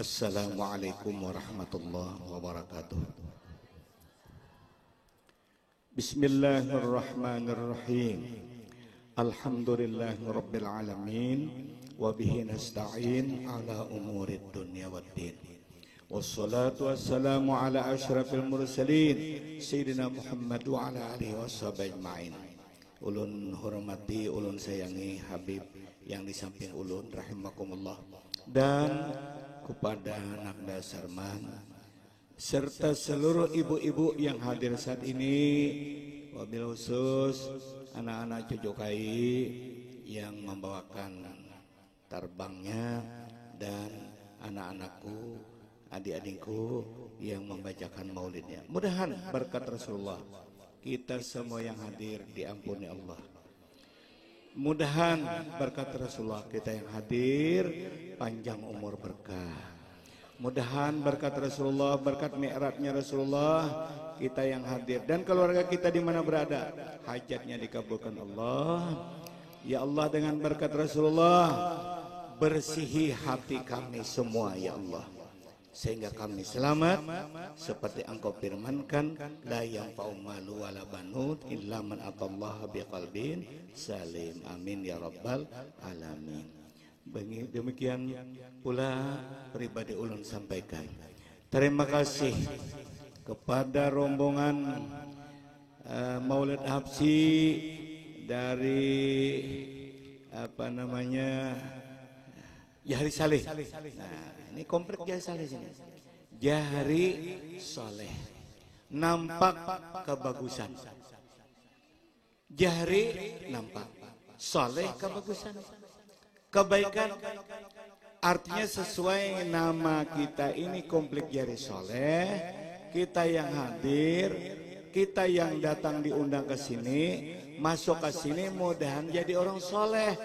Assalamualaikum warahmatullahi wabarakatuh. Bismillahirrahmanirrahim. Alhamdulillahi rabbil alamin. Wabihi nasta'in ala umurid dunya waddin. Wassalatu wassalamu ala ashrafil mursalin Sayyidina Muhammad wa ala alihi washabihi ajma'in. Ulun hormati, ulun sayangi Habib yang di samping ulun rahimakumullah, dan kepada anak dasarman serta seluruh ibu-ibu yang hadir saat ini, wabil khusus anak-anak cucu kai yang membawakan terbangnya, dan anak-anakku, adik-adikku yang membacakan maulidnya. Mudahan berkat Rasulullah kita semua yang hadir diampuni Allah. Mudahan berkat Rasulullah kita yang hadir panjang umur berkah. Mudahan berkat Rasulullah, berkat mi'rajnya Rasulullah, kita yang hadir dan keluarga kita di mana berada, hajatnya dikabulkan Allah. Ya Allah, dengan berkat Rasulullah bersihi hati kami semua ya Allah, sehingga kami selamat seperti Engkau firmankan, la yanfa'u malu wala banut illa man atallaha biqalbin salim. Amin ya rabbal alamin. Demikian pula pribadi ulun sampaikan. Terima kasih kepada rombongan Maulid Habsyi dari Jahri Saleh. Nah, ini komplek Jahri Saleh sini. Jahri Saleh. Nampak kebagusan. Jahri nampak. Saleh kebagusan. Kebaikan. Artinya sesuai nama kita ini komplek Jahri Saleh. Kita yang hadir, kita yang datang diundang ke sini, masuk ke sini mudahan jadi orang soleh.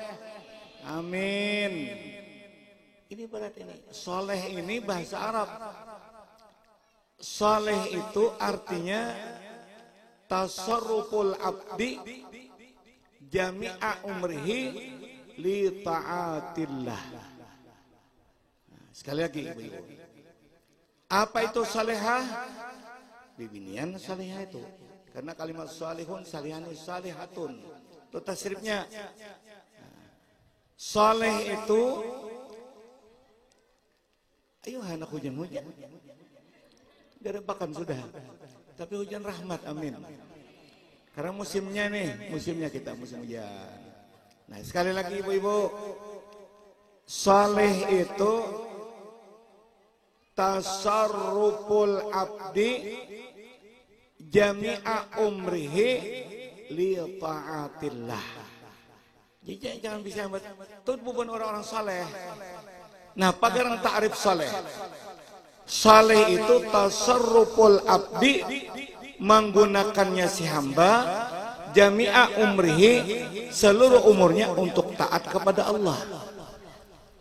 Amin. Ini berat ini. Soleh ini bahasa Arab. Soleh itu artinya tasarruful abdi jami'a umrihi li ta'atillah. Sekali lagi ibu-ibu. Apa itu salihah? Bibinian salihah itu. Karena kalimat salihun, salihani, salihatun. Itu tasrifnya. Saleh itu, ayo anak hujan-hujan. Gerebakan sudah. Tapi hujan rahmat, amin. Karena musimnya nih, musimnya kita musim hujan. Nah, sekali lagi ibu-ibu, saleh itu tasarruful abdi jami'a umrihi li ta'atillah. Jadi jangan bisa itu bukan orang-orang saleh. Nah, pagaran ta'rif saleh. Saleh itu tasarruful abdi, menggunakannya si hamba jami'a umrihi, seluruh umurnya untuk taat kepada Allah.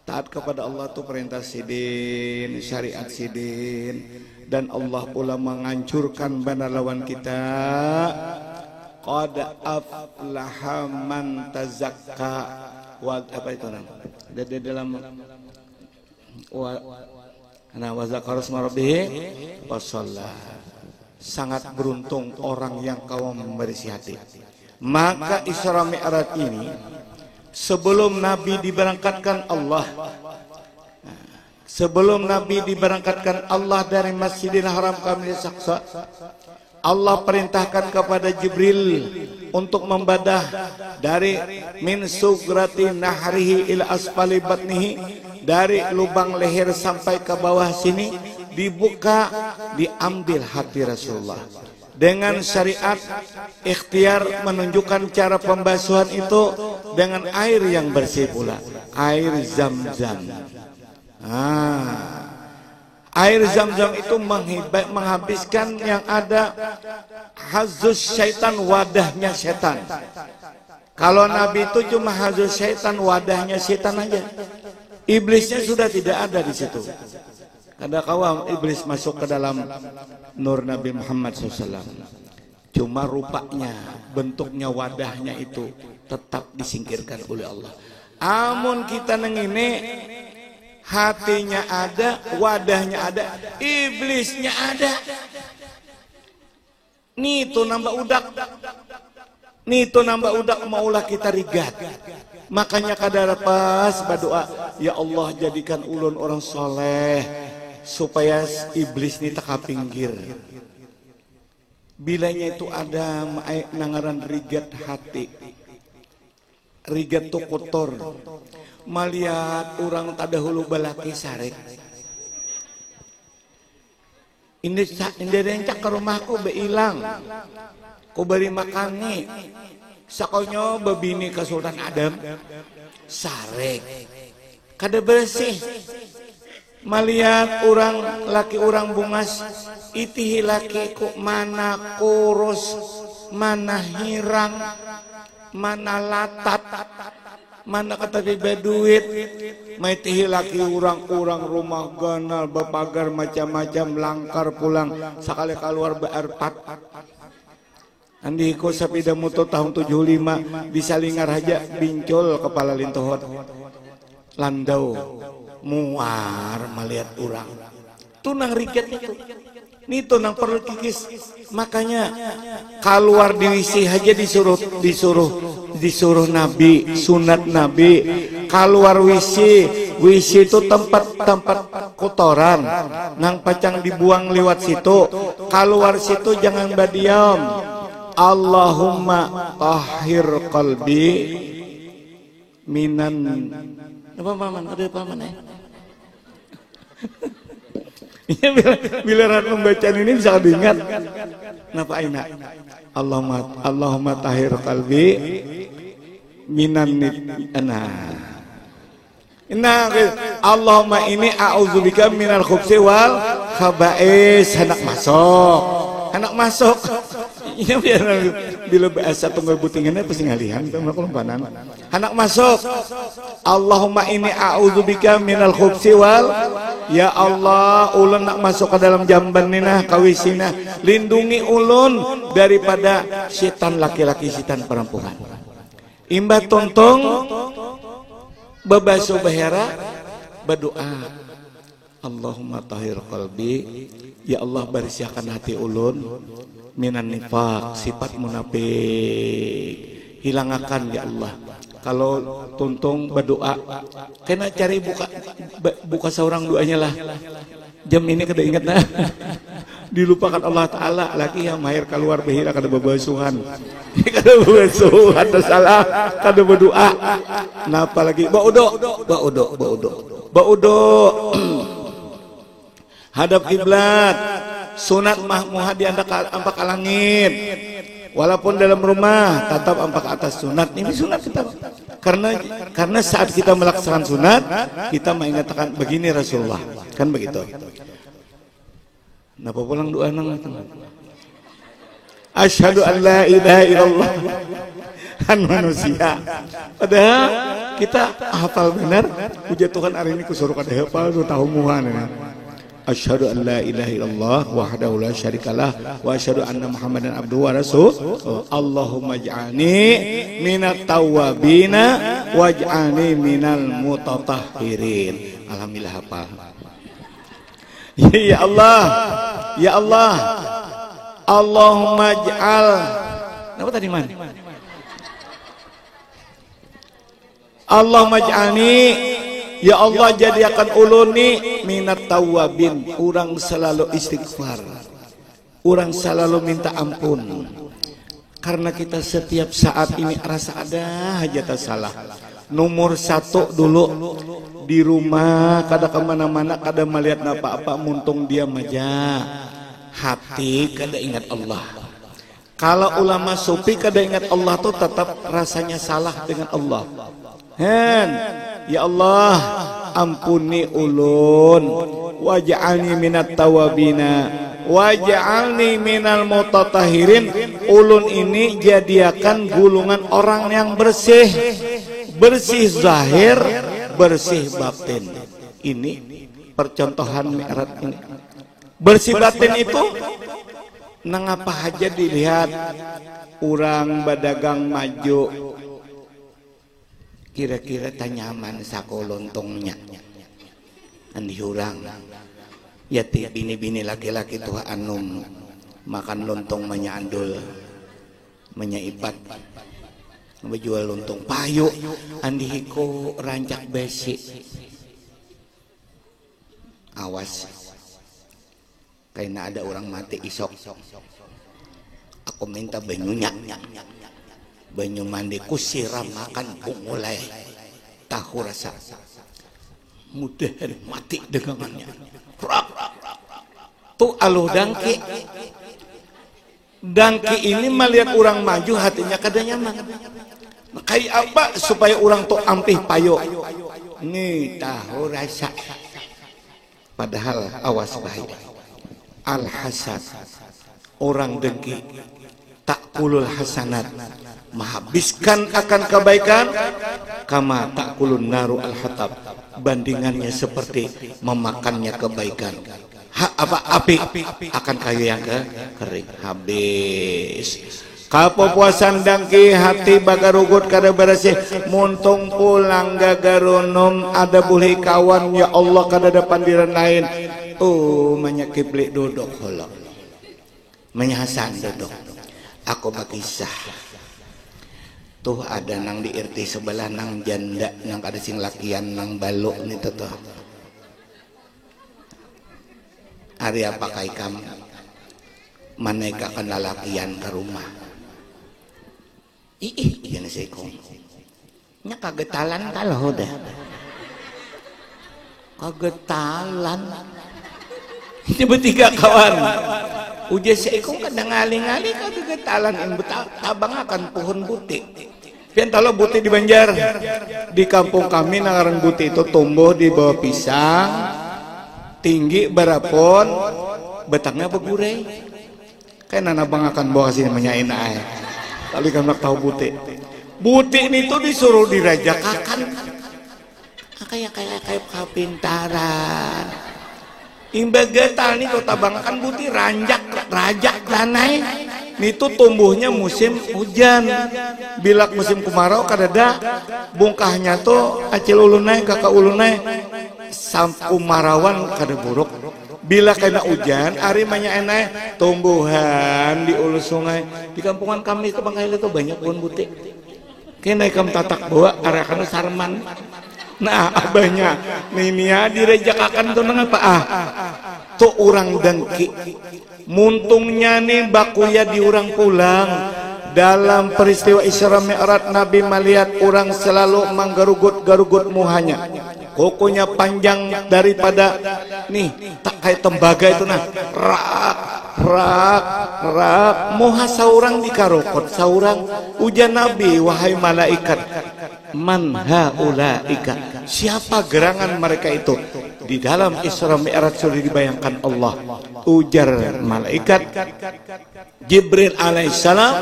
Taat kepada Allah itu perintah sidin, syariat sidin, dan Allah pula menghancurkan bala lawan kita. Qad aflaha man tazakka. Apa itu namanya? Di dalam wa zakara isma rabbih wa shalla. Sangat beruntung orang yang kau memberisi hati. Maka Isra Mi'raj ini sebelum Nabi diberangkatkan Allah, dari Masjidil Haram ke Masjidil Aqsa, Allah perintahkan kepada Jibril untuk membadah dari min sugrati nahrihi ila asfali batnihi, dari lubang leher sampai ke bawah sini dibuka, diambil hati Rasulullah. Dengan syariat ikhtiar menunjukkan cara pembasuhan itu dengan air yang bersih pula, air Zam-Zam. Air Zam-Zam itu menghabiskan yang ada hazus syaitan, wadahnya setan. Kalau Nabi itu cuma hazus syaitan, wadahnya setan aja. Iblisnya sudah tidak ada di situ. Kada kawam iblis masuk ke dalam nur Nabi Muhammad SAW. Cuma rupanya, bentuknya, wadahnya itu tetap disingkirkan oleh Allah. Amun kita neng ini hatinya ada, wadahnya ada, iblisnya ada. Nitu nambah udak. Nitu nambah udak maulah kita rigat. Makanya kadar pas berdoa, ya Allah jadikan ulun orang soleh supaya iblis ini tak pinggir. Bilanya itu ada nangaran rigat hati. Rigat tu kotor. Malihat orang tada hulu balaki sarek. Ini rencak ke rumahku beilang. Ku beri makani. Sakonya babini ke Sultan Adam. Sarek. Kada bersih. Malihat orang laki orang bungas. Itihi laki ku mana kurus. Mana hirang. Mana latat. Mana kata duit, maitihi laki urang-urang rumah ganal bepagar macam-macam langkar pulang sekali keluar bearpat. Andi ko sapida muto tahun 75 disalingar aja bincul kepala lintohot landau muar melihat urang. Tunang riket itu. Nito nang perlu kikis. Makanya keluar di WC aja disuruh Nabi, sunat Nabi. Keluar WC itu tempat kotoran. Nang pacang dibuang lewat situ. Keluar situ jangan badiam. Allahumma tahhir qalbi minan. Apa paman? Ada paman ya? Bila membacaan ini bisa diingat. Napa aina? Allahumma tahhir qalbi minan nitana. Allahumma ini a'udzubika minal khubsi wal khaba'is. Anak masuk. Iya biar bila bahasa tunggal butingannya pasti ngalihan anak masuk. Allahumma ini a'udzubika minal khubsi wal. Ya Allah, ulun nak masuk ke dalam jamban nina kawisina, lindungi ulun daripada setan laki-laki, setan perempuan. Imba tontong bebasu behera berdoa, Allahumma tahhir qalbi, ya Allah bersihkan hati ulun minan nifaq, sifat munafik, hilangakan ya Allah. Kalau tuntung berdoa, kena cari buka seorang doanya lah. Jam ini kada ingat nah. Dilupakan Allah Ta'ala lagi yang mahir keluar behira kada bebasuhan. Kada bebasuhan salah, kada berdoa. Napa lagi? Baudo. Hadap kiblat. Sunat muhad di ampak langit. Walaupun dalam rumah tetap ampak atas sunat. Ini sunat tetap. Karena saat kita melaksanakan sunat, kita mengingatkan begini Rasulullah. Kan begitu. Napa pulang doa nang asyhadu an la ilaha illallah kan manusia. Padahal kita hafal benar. Puji Tuhan hari ini kusuruh kada hafal 2 tahun muhan. Asyhadu an la ilaha illallah wahdahu la syarikalah wa asyhadu anna Muhammadan abduhu wa rasuluh. Allahumma ij'alni minat tawwabina waj'alni minal mutatahhirin. Alhamdulillah hafal. Ya Allah, ya Allah, Allahumma ij'al. Apa tadi man? Allahumma ij'alni, ya Allah jadikan uluni minat tawabin, orang selalu istighfar, orang selalu minta ampun. Karena kita setiap saat ini rasa ada aja salah. Nomor 1 dulu di rumah, kada kemana-mana, kada melihat apa-apa, muntung diam aja. Hati kada ingat Allah. Kalau ulama sufi kada ingat Allah tuh tetap rasanya salah dengan Allah. Ya Allah, ampuni ulun, waj'alni minat tawabina, waj'alni minal mutatahhirin. Ulun ini jadikan gulungan orang yang bersih, bersih zahir, bersih batin. Ini percontohan mi'raj ini. Bersih batin itu nang apa aja dilihat. Orang badagang maju, kira-kira tanyaman sako lontongnya. andi hurang yati bini-bini laki-laki tuh anu makan lontong menyaandul menyaipat menjual lontong payu andi hiko rancak besi awas karena ada orang mati isok aku minta banyunya banyu mandi ku siram makan ku mulai tahu rasa mudah mati dagangannya tuh aluh dangki ini melihat orang maju hatinya kada nyaman kayak apa supaya orang tuh ampih payo nih tahu rasa padahal awas bahaya al hasad orang dengki takulul hasanat menghabiskan akan kebaikan kama takulun naru al hatab bandingannya seperti memakannya kebaikan api akan kayu yang kering habis kapuasan dangki hati bagarugut kada bersih muntung pulang gagaronom ada boleh kawan ya Allah kada ada pandiran lain menyakiblik duduk holok menyahasan duduk aku bakisah tuh ada nang diirti sebelah nang janda nang ada sing lakian nang baluk nih tuh hari apa kai kamu maneka kan lalakian ke rumah iya nasi kong nya kagetalan kalau udah kagetalan ini bertiga kawan udah si kong kadang ngali-ngali kagetalan yang tabang akan pohon butik pian talo butik di Banjar di kampung kami nangaran butik itu tumbuh di bawah pisang tinggi berapun betangnya begurai kayak nana bang akan bawa sini menyain air kali kan tahu butik ini tuh disuruh dirajakakan kayak kapintaran imbagetal nih kota bangkan butik rajak danai nih tuh tumbuhnya musim hujan bilak musim kemarau kadada bungkahnya tuh acil ulunai kakak ulunai sampu marawan kada buruk bila kena hujan ari manya enak tumbuhan di ulu sungai di kampungan kami itu Bangkail itu banyak pohon butik kena ikam tatak bawa arakan sarman nah abahnya ninia direjakakan tuh nangapa tuh orang dengki muntungnya nih bakuya di orang pulang dalam peristiwa Isra Mi'raj Nabi melihat orang selalu menggarugut muhanya kokonya panjang daripada nih tak kayak tembaga itu nah rak moha saurang dikarokot saurang ujan Nabi wahai malaikat man haulaika siapa gerangan mereka itu di dalam Isra Mi'raj sudah dibayangkan Allah ujar malaikat Jibril alaihissalam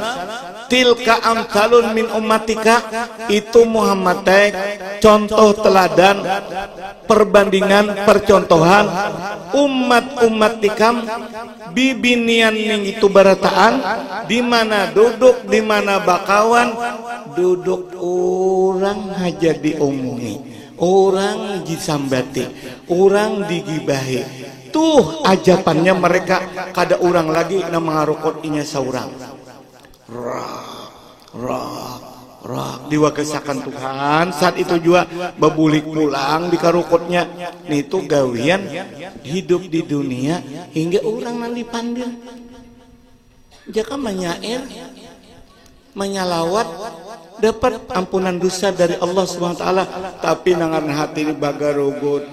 tilka amtalun min ummatika itu Muhammad contoh teladan perbandingan percontohan umat tikam bibinian ning itu barataan di mana duduk di mana bakawan duduk orang haja diomongi orang disambati orang digibahi tuh ajapannya mereka kada orang lagi nama ngarukot inya saurang rak diwakesakan Tuhan saat itu juga babulik pulang di karukotnya nih itu gawian hidup di dunia hingga orang nanti pandil jaka menyair menyalawat dapat ampunan dosa dari Allah SWT tapi nangan hati di bagarugut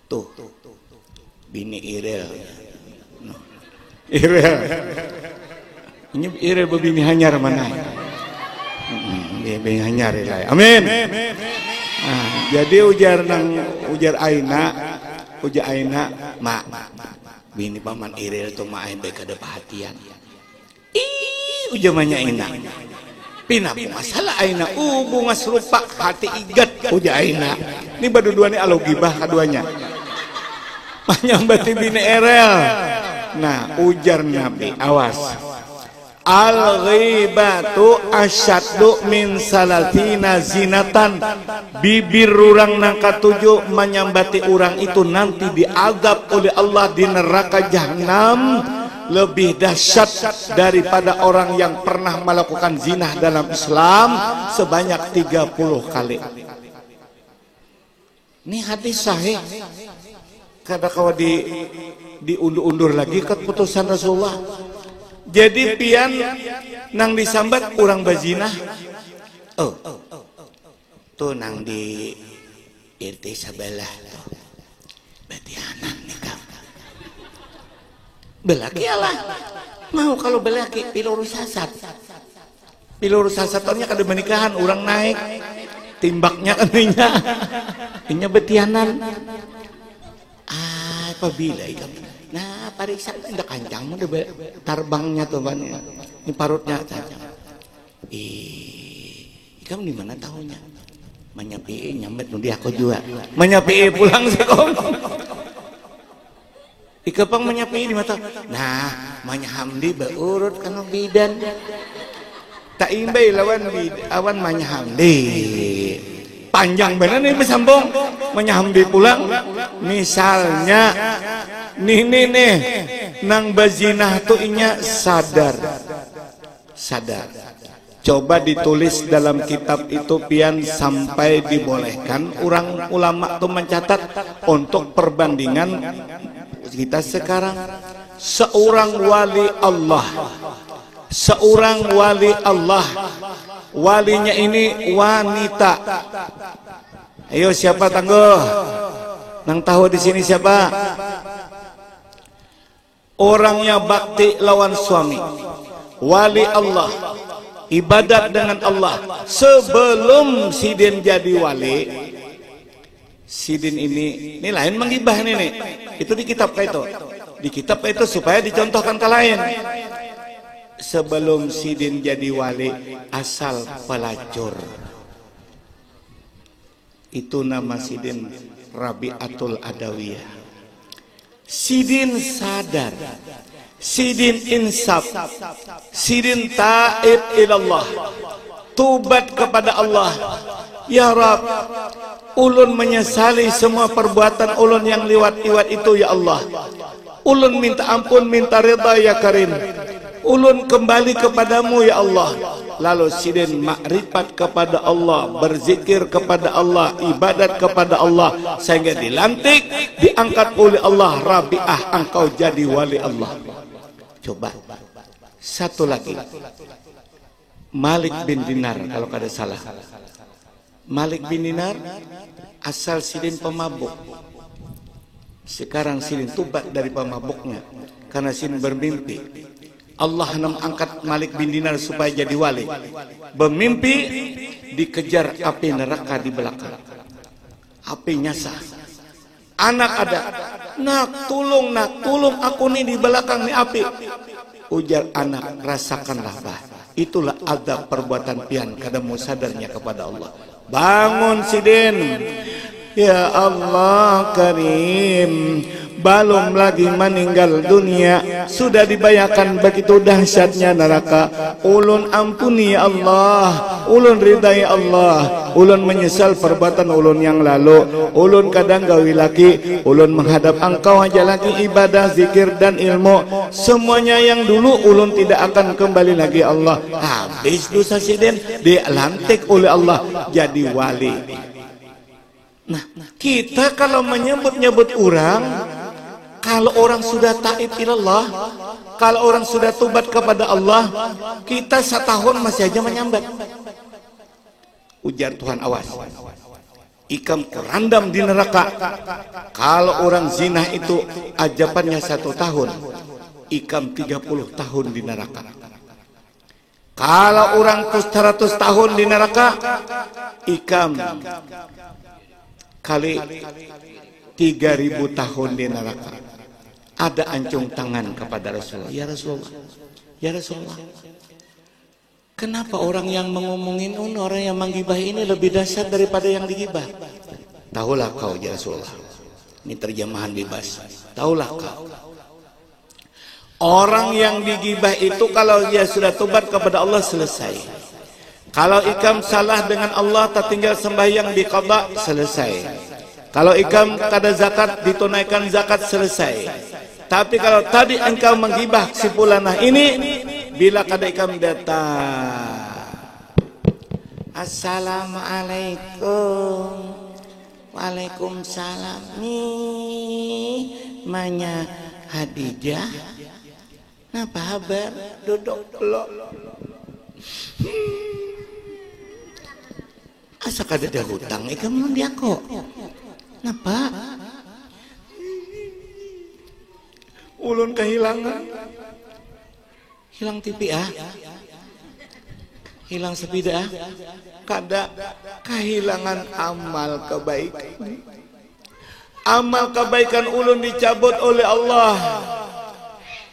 tuh bini Irel ini Irel bini hanyar mana bini hanyar amin jadi ujar Aina mak bini paman Irel tuh mak aing beka ada perhatian ujar manya Aina pina masalah Aina bunga serupa hati igat ujar Aina ini berdua nih alo gibah keduanya menyambati bini Irel nah ujar Nabi awas Al-ghibatu asyaddu min salatina zinatan. Bibir urang nang katujuh menyambati urang itu nanti diazab oleh Allah di neraka jahanam lebih dahsyat daripada orang yang pernah melakukan zina dalam Islam sebanyak 30 kali. Ini hadis sahih. Kada kawa diundur-undur lagi keputusan Rasulullah. Jadi pian nang disambat urang bazina. Oh, tuh nang di RT sebelah tuh. Batianan nikah. Belaki Allah. Mau kalau belaki pilurus sasat. Pilurus sasatannya kada menikahan urang naik. Timbaknya katanya. Inya batianan. Apabila ikam. Nah, pariksa indah kancang mah tarbangnya tuh ban. Ini parutnya kancang. Kamu di mana tahunya? Menyapi nyambet nundi aku juga. Menyapi pulang sekong. Ikapang menyapi di mata. Nah, manyahamdi beurut kana bidan. Tak imbay lawan awan manyahamdi. Panjang bener nih bersambung. Manyahamdi pulang. Misalnya nih nang bazinah tuh inya sadar. Coba ditulis dalam kitab itu pian sampai dibolehkan. Orang ulama tuh mencatat untuk perbandingan kita sekarang. Seorang wali Allah, walinya ini wanita. Ayo siapa tangguh? Nang tahu di sini siapa? Orangnya bakti lawan suami, wali Allah, ibadat dengan Allah. Sebelum sidin jadi wali, sidin ini lain menggibah nih. Itu di kitab itu. Di kitab itu supaya dicontohkan ke lain. Sebelum sidin jadi wali, asal pelacur. Itu nama sidin Rabi'atul Adawiyah. Sidin sadar, sidin insaf, sidin taib ilallah, tubat kepada Allah. Ya Rab, ulun menyesali semua perbuatan ulun yang liwat-liwat itu ya Allah. Ulun minta ampun, minta ridha ya Karim. Ulun kembali kepadamu ya Allah. Lalu sidin makrifat kepada Allah, berzikir kepada Allah, ibadat kepada Allah, sehingga dilantik, diangkat oleh Allah. Rabi'ah, engkau jadi wali Allah. Coba satu lagi, Malik bin Dinar kalau kada salah. Malik bin Dinar asal sidin pemabuk. Sekarang sidin tubat dari pemabuknya karena sidin bermimpi Allah angkat Malik bin Dinar supaya jadi wali. Bermimpi dikejar api neraka di belakang. Api nyasa. Anak ada. Nak tolong aku nih di belakang nih api. Ujar anak, rasakanlah bah. Itulah adab perbuatan pian kadamu sadarnya kepada Allah. Bangun sidin. Ya Allah Karim, belum lagi meninggal dunia sudah dibayangkan begitu dahsyatnya neraka. Ulun ampuni ya Allah, ulun ridai Allah, ulun menyesal perbuatan ulun yang lalu. Ulun kadang gawi lagi, ulun menghadap engkau aja lagi ibadah, zikir dan ilmu. Semuanya yang dulu ulun tidak akan kembali lagi Allah. Habis dosa sidin dilantik oleh Allah jadi wali. Nah, kita kalau menyebut-nyebut orang, kalau orang sudah taib ilallah, kalau orang sudah tobat kepada Allah, kita setahun masih aja menyambat. Ujar Tuhan, awas, ikam kerandam di neraka. Kalau orang zina itu ajabannya 1 tahun, ikam 30 tahun di neraka. Kalau orang 100 tahun di neraka, ikam kali 3000 tahun di neraka. Ada ancung tangan kepada Rasulullah. Ya Rasulullah, ya Rasulullah, kenapa orang yang mengomongin orang yang menggibah ini lebih dahsyat daripada yang digibah? Tahulah kau ya Rasulullah. Ini terjemahan bebas. Tahulah kau, Orang yang digibah itu kalau dia sudah tobat kepada Allah selesai. Kalau ikam salah dengan Allah, tertinggal sembahyang diqadha, selesai. Kalau ikam kada zakat, ditunaikan zakat, selesai. Tapi kalau tadi engkau menggibah si fulanah ini, bila kada ikam datang, Assalamualaikum, Waalaikumsalam, nih Manya Hadijah, apa kabar? Duduk lo. Asa kada ada hutang, ikam mau dia kok. Napa? Ulun kehilangan. Hilang TV ah. Hilang sepeda ah. Kada kehilangan amal kebaikan. Amal kebaikan ulun dicabut oleh Allah.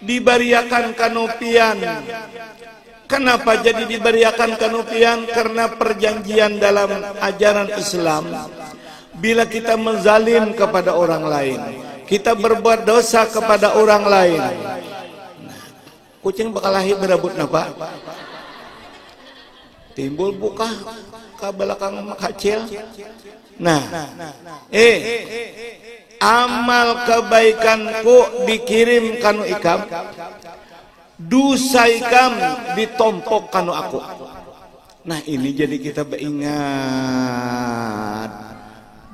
Diberiakan kanupian. Kenapa jadi diberiakan kanupian? Karena perjanjian dalam ajaran Islam, bila kita menzalim kepada orang lain, kita berbuat dosa kepada orang lain, kucing bakal lahir berebut napa? Timbul buka ke belakang kecil. Nah, amal kebaikanku dikirim kanu ikam, dosa ikam ditompok kanu aku. Nah ini jadi kita beringat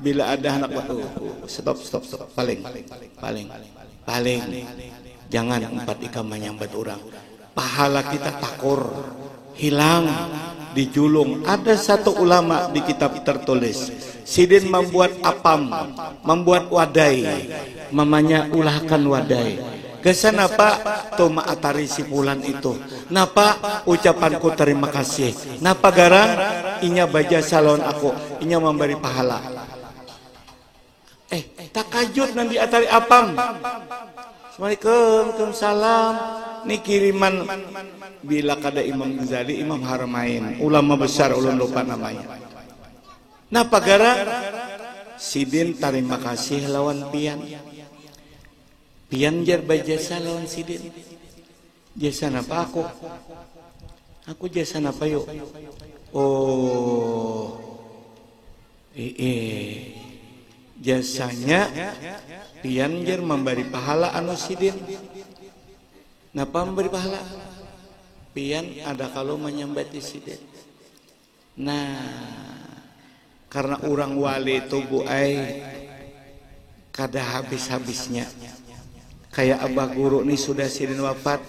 bila ada anak batu. Stop. Paling jangan empat ikam menyambat orang. Pahala kita takur, hilang, dijulung. Ada satu ulama di kitab tertulis, sidin membuat apam, membuat wadai, mamanya ulahkan wadai. Kesan apa? Toma atari si bulan itu. Napa ucapanku terima kasih. Napa garang? Inya baja salon aku. Inya memberi pahala. Takajud nanti atari apam. Assalamualaikum, salam. Ini kiriman bila kada Imam Ghazali, Imam Haramain, ulama besar ulun lupa namanya. Napa gara? Sidin terima kasih lawan pian. Pian jar bajasa lawan sidin. Jasa napa aku? Aku jasa napa yuk? Oh. Jasanya pian jar memberi pahala anu sidin. Napa memberi pahala? Pian ada kalau menyambati sidin. Nah, karena orang wali itu bu ai kada habis-habisnya. Kayak abah guru nih sudah sidin wafat,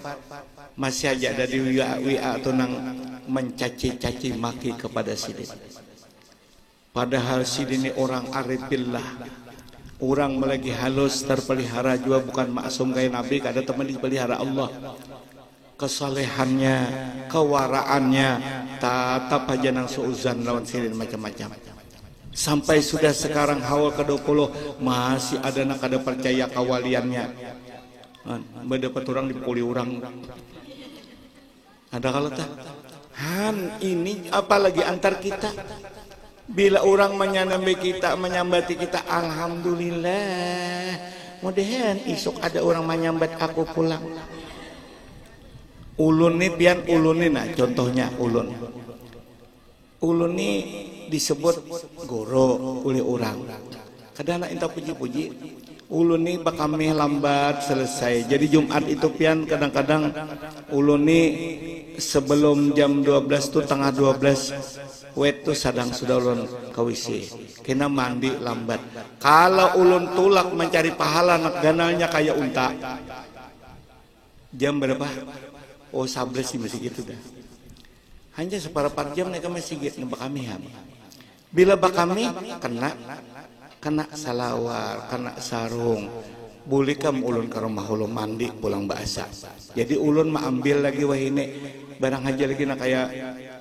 masih aja ada di WA atau nang mencaci-caci maki kepada sidin. Padahal sidin ini orang arifillah, orang melagi halus terpelihara juga bukan maksum kayak Nabi, kada teman dipelihara Allah. Kesalehannya, kewaraannya, tatap aja nang seuzan lawan sidin macam-macam. Sampai sudah sekarang haul ke-20 masih ada nak kada percaya kawaliannya. Mendapat orang dipukuli orang. Ada kalau tak? Ini apalagi antar kita. Bila orang menyambati kita, alhamdulillah. Mudahan isuk ada orang menyambat aku pulang. Ulun nih pian ulun nih, nah contohnya ulun nih disebut goro oleh orang. Kadang nak inta puji-puji, ulun nih bakame lambat selesai. Jadi Jumat itu pian kadang-kadang ulun nih sebelum jam 12 tuh tengah 12 wet tuh sadang sudah ulun ke WC. Kena mandi lambat. Kalau ulun tulak mencari pahala nak ganalnya kayak unta. Jam berapa? Oh 11 sih masih gitu dah. Hanya seperempat jam mereka masih gitu nembak kami ham. Bila bakami kena salawar, kena sarung. Boleh kam ulun ke rumah ulun mandi pulang bahasa. Jadi ulun mah ambil lagi wahine barang aja lagi nak kayak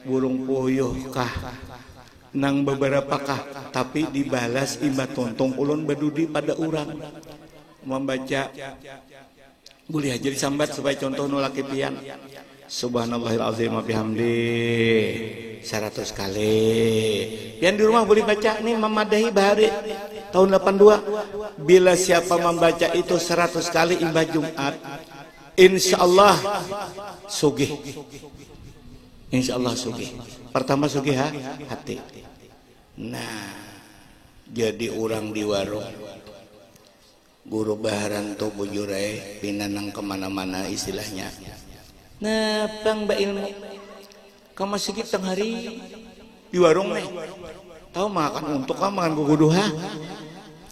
burung puyuh kah, nang beberapa kah, tapi dibalas imba tuntung ulun bedudi pada orang membaca. Boleh aja disambat supaya contoh nolaki pian. Subhanallahil azim wa bihamdi 100 kali. Pian di rumah boleh baca nih memadahi bahari tahun 82. Bila siapa membaca itu 100 kali imba Jumat, insyaallah sugih. Insyaallah sugih. Pertama sugih hati. Nah, jadi orang di warung guru baharan tuh bujurai pinanang kemana-mana istilahnya. Nah, bang mbak ilmu kamu sedikit teng hari di warung nih tahu makan untuk kamu makan guguduha.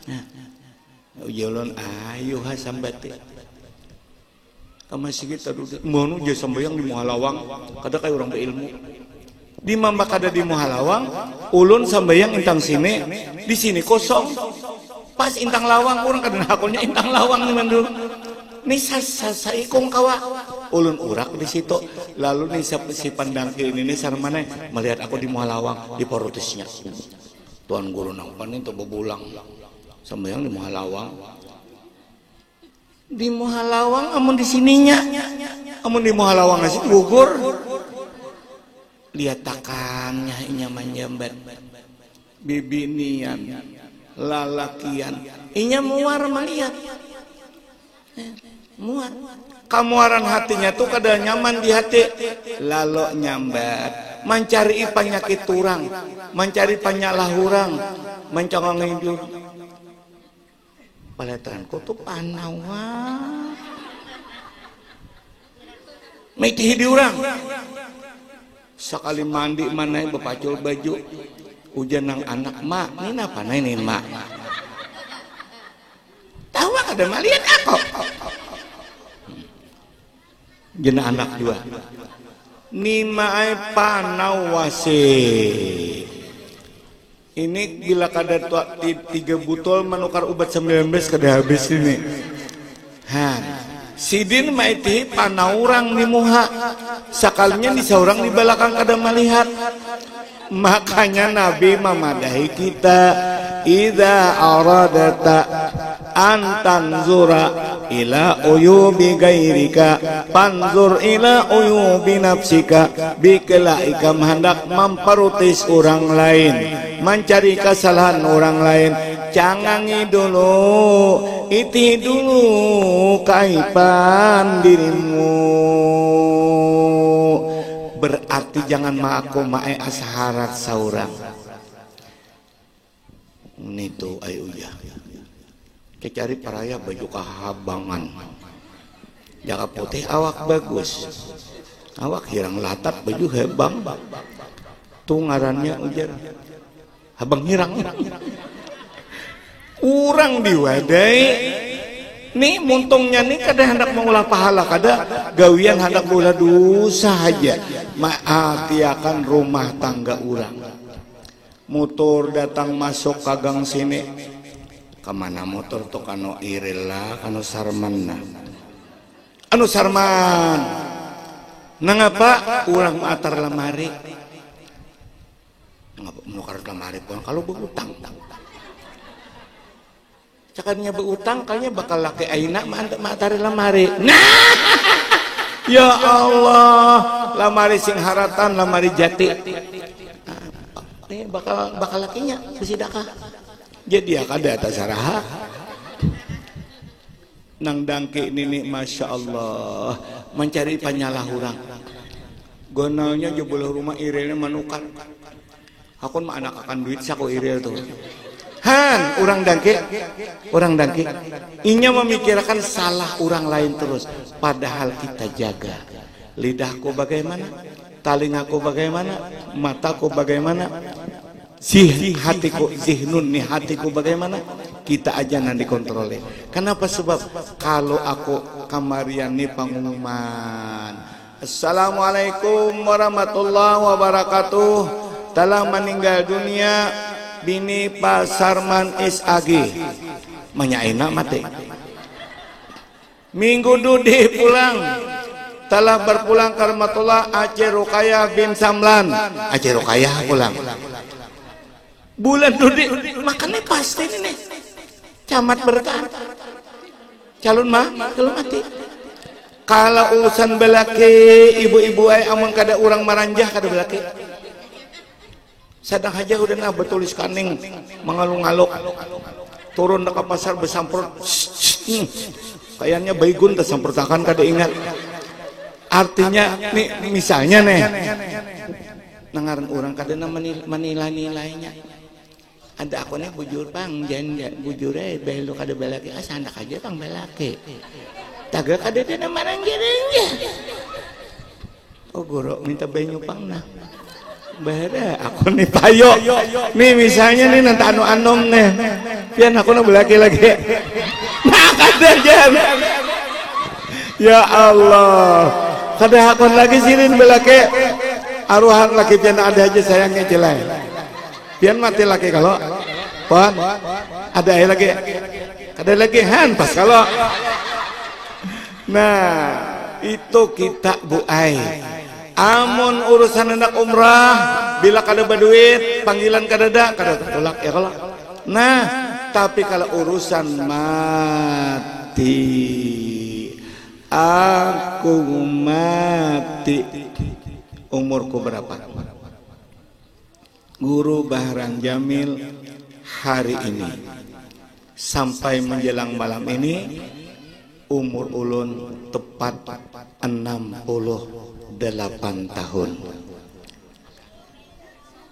Nah, ujalon ayo ha sambate kamu sedikit tadu mau je sambayang di Muhalawang kada kayak orang berilmu di mamba kada di Muhalawang ulun sambayang intang sini di sini kosong pas intang lawang orang kada hakulnya intang lawang nih mandu nih sasa ikong kawa ulun urak di situ lalu nih si pandangki ini sarmana melihat aku di Muhalawang di porotisnya tuan guru nampan itu bebulang sambayang di Muhalawang amun di sininya amun di Muhalawang ngasih gugur lihat takannya nyaman jambat bibinian lalakian inya muar melihat muar kamuaran hatinya tuh kada nyaman di hati lalu nyambat mencari penyakit turang mencari penyalah hurang mencongong hidup paletranku tuh panawa meki di urang sekali mandi mana bepacul baju hujan nang anak mak ini apa ini mak tahu ada malian aku jenah anak dua ni mae panawase ini bila kada tua 3 botol menukar obat 19 kada habis ini sidin maiti panaurang di muha sakalinya di seorang di belakang kada melihat makanya Nabi memadahi kita idza aradata an tanzura ila uyubi gairika panzur ila uyubi nafsika bikelaika hendak memperutis orang lain mencari kesalahan orang lain cangangi dulu iti dulu kaipan dirimu berarti jangan maaku mae asharat saurang nitu ayo ya kecari paraya baju kahabangan jaka putih awak bagus awak hirang latat baju hebang tuh ngarannya ujar habang hirang urang diwadai nih muntungnya nih kada hendak mengulah pahala kada gawian hendak mengulah dosa aja maatiakan rumah tangga urang motor datang masuk kagang sini kemana motor tuh kano iril lah kano sarman nah anu sarman nangapa urang atar lemari ngapa menukar lemari pun kalau berutang cakapnya berutang kayaknya bakal laki aina matari lemari nah ya Allah lemari sing haratan lemari jati ini bakal lakinya besidakah jadi ya kada atas saraha nang dangke ini masya Allah mencari penyalah orang gonalnya jebol rumah irilnya menukar aku mah anak akan duit saku iril tuh orang dangke inya memikirkan salah orang lain terus padahal kita jaga lidahku bagaimana talingaku bagaimana mataku bagaimana hatiku zihnun nih hatiku bagaimana kita aja nanti kontrolin kenapa sebab kalau aku kamarian nih pengumuman assalamualaikum warahmatullahi wabarakatuh telah meninggal dunia bini Pak Sarman SAG menyaina mati minggu dudi pulang telah berpulang ke rahmatullah Aceh Rukayah bin Samlan Aceh Rukayah pulang bulan dudi makannya pasti ini nih camat berkah calon mati kalau urusan belaki ibu-ibu ay amun kada urang maranjah kada belaki sadang aja udah nah betulis kaning mengalung-aluk turun ke pasar besamprot kayaknya baygun tersampurtakan kada ingat. Artinya nih misalnya nih nangaran orang kada menilai-nilainya. Ada aku nih bujur pang jangan bujur belu kada belaki asandak aja pang belaki. Tagak kada dia namarang gerengnya. Oh guru minta banyu pang nah. Bada aku nih payo. Nih misalnya nih nanti anu-anom nih. Pian aku nak belaki lagi. Nah kada jangan. Ya Allah. Kada hakon lagi sirin belaki. Aruhan laki pian ada aja sayangnya jelai. Pian mati laki kalau. Pan ada lagi. Ada lagi han pas kalau. Nah, itu kita buai. Amun urusan anak umrah, bila kada berduit, panggilan kada tolak ya kalau. Nah, tapi kalau urusan mati, aku mati. Umurku berapa? Guru Bahran Jamil hari ini sampai menjelang malam ini umur ulun tepat 68 tahun.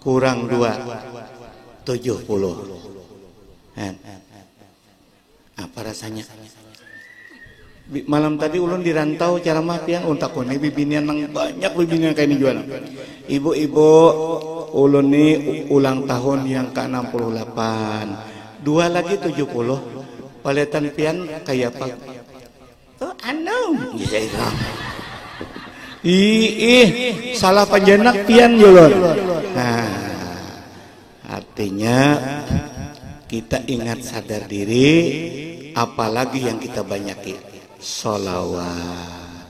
Kurang 2 70. Apa rasanya? Malam tadi ulun dirantau cara mapian untak ini bibinian nang banyak bibinian kayak ini jualan. Ibu-ibu ulun ini ulang tahun yang ke-68. 2 lagi 70. Paletan pian kayak apa? Oh anu salah panjenak pian julun. Nah artinya kita ingat sadar diri, apalagi yang kita banyaki sholawat.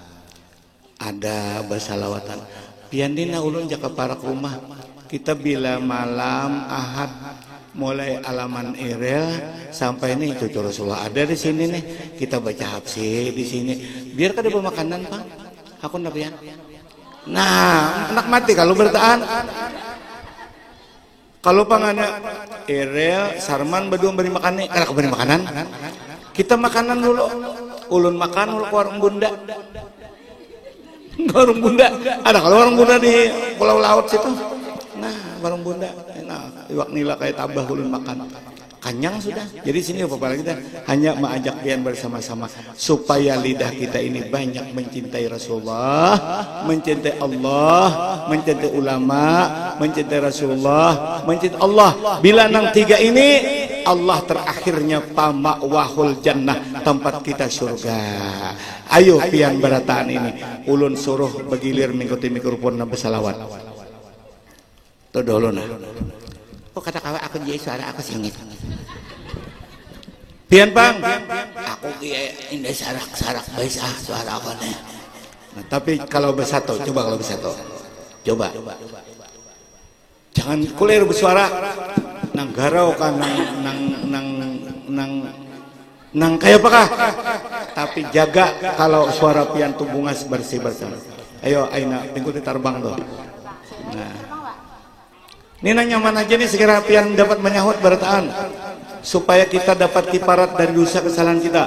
Ada bersalawatan pian dina ulun jaka para rumah kita bila malam ahad mulai alaman Irel sampai nih cucu Rasulullah ada di sini nih, kita baca hafsi di sini biar kada bermakanan Bang aku nabian. Nah anak mati kalau bertahan kalau pangannya Irel Sarman berdua beri makan nih kada beri makanan kita makanan dulu ulun makan ke warung bunda. Warung bunda ada kalau warung bunda di Pulau Laut situ. Nah warung bunda enak iwak nila kayak tabah ulun makan kanyang sudah. Jadi sini apa kita hanya mengajak pian bersama-sama supaya lidah kita ini banyak mencintai Rasulullah, mencintai Allah, mencintai ulama, mencintai Rasulullah, mencintai Allah. Bila nang 3 ini Allah terakhirnya pama'wahul jannah, tempat kita surga. Ayo pian berataan ini ulun suruh begilir mengikuti mikrofon bersalawat. Tuh dulu nah. Oh kata kawan aku jadi suara aku singit. Pian Bang, aku kiai indah sarak baik suara aku nih. Nah, tapi kalau bersatu, coba kalau bersatu, coba. Jangan kulir bersuara. Nang garau kan nang kayak apakah? Tapi jaga kalau suara pian tuh bungas bersih. Ayo Aina, pengikuti terbang tuh. Nah. Ini nyaman aja nih segera pian dapat menyahut berataan supaya kita dapat kiparat dari dosa kesalahan kita.